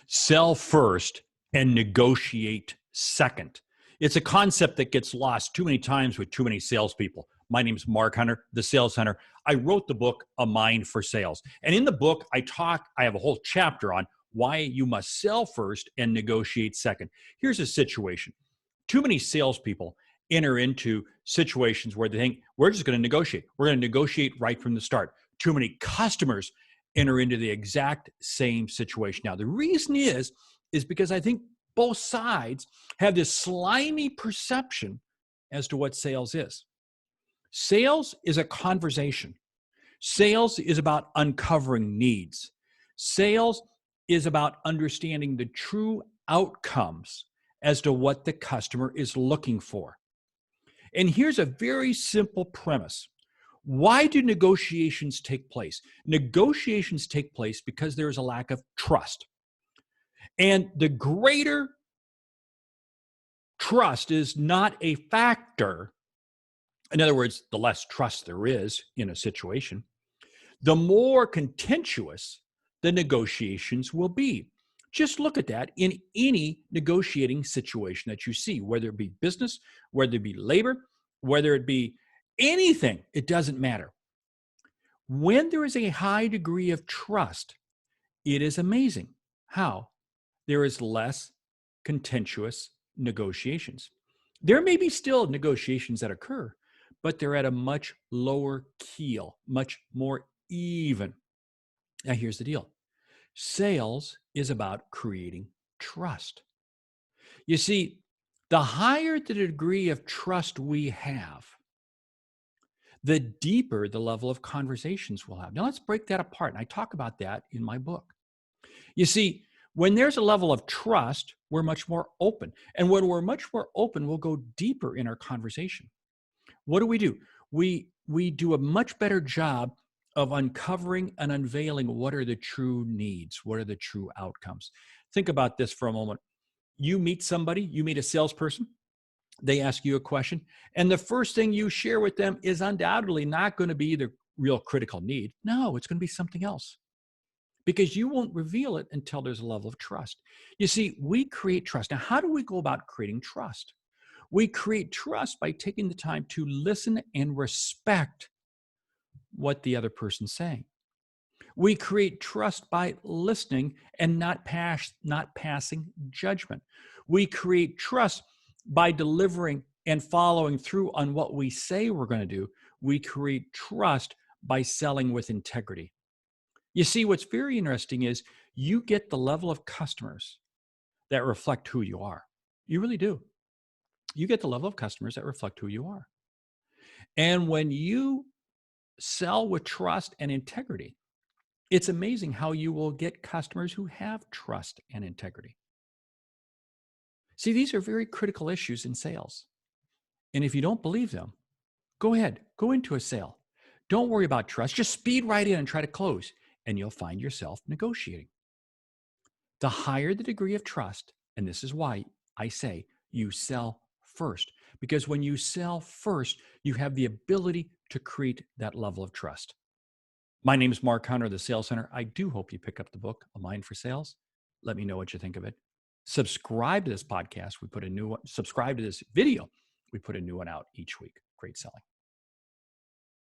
Sell first and negotiate second. It's a concept that gets lost too many times with too many salespeople. My name is Mark Hunter, the Sales Hunter. I wrote the book, A Mind for Sales. And in the book, I have a whole chapter on why you must sell first and negotiate second. Here's a situation. Too many salespeople enter into situations where they think, we're just going to negotiate. We're going to negotiate right from the start. Too many customers enter into the exact same situation. Now, the reason is because I think both sides have this slimy perception as to what sales is. Sales is a conversation. Sales is about uncovering needs. Sales is about understanding the true outcomes as to what the customer is looking for. And here's a very simple premise. Why do negotiations take place? Negotiations take place because there is a lack of trust. And the greater trust is not a factor, in other words, the less trust there is in a situation, the more contentious the negotiations will be. Just look at that in any negotiating situation that you see, whether it be business, whether it be labor, whether it be anything, it doesn't matter. When there is a high degree of trust, it is amazing how there is less contentious negotiations. There may be still negotiations that occur, but they're at a much lower keel, much more even. Now, here's the deal. Sales is about creating trust. You see, the higher the degree of trust we have, the deeper the level of conversations we'll have. Now, let's break that apart. And I talk about that in my book. You see, when there's a level of trust, we're much more open. And when we're much more open, we'll go deeper in our conversation. What do? We do a much better job of uncovering and unveiling what are the true needs, what are the true outcomes. Think about this for a moment. You meet somebody, you meet a salesperson, they ask you a question, and the first thing you share with them is undoubtedly not going to be the real critical need. No, it's going to be something else, because you won't reveal it until there's a level of trust. You see, we create trust. Now, how do we go about creating trust? We create trust by taking the time to listen and respect what the other person's saying. We create trust by listening and not passing judgment. We create trust by delivering and following through on what we say we're going to do. We create trust by selling with integrity. You see, what's very interesting is you get the level of customers that reflect who you are. You really do. You get the level of customers that reflect who you are. And when you sell with trust and integrity, it's amazing how you will get customers who have trust and integrity. See, these are very critical issues in sales. And if you don't believe them, go ahead, go into a sale. Don't worry about trust. Just speed right in and try to close, and you'll find yourself negotiating. The higher the degree of trust, and this is why I say you sell first, because when you sell first, you have the ability to create that level of trust. My name is Mark Hunter, the Sales Center. I do hope you pick up the book, A Mind for Sales. Let me know what you think of it. Subscribe to this podcast. Subscribe to this video. We put a new one out each week. Great selling.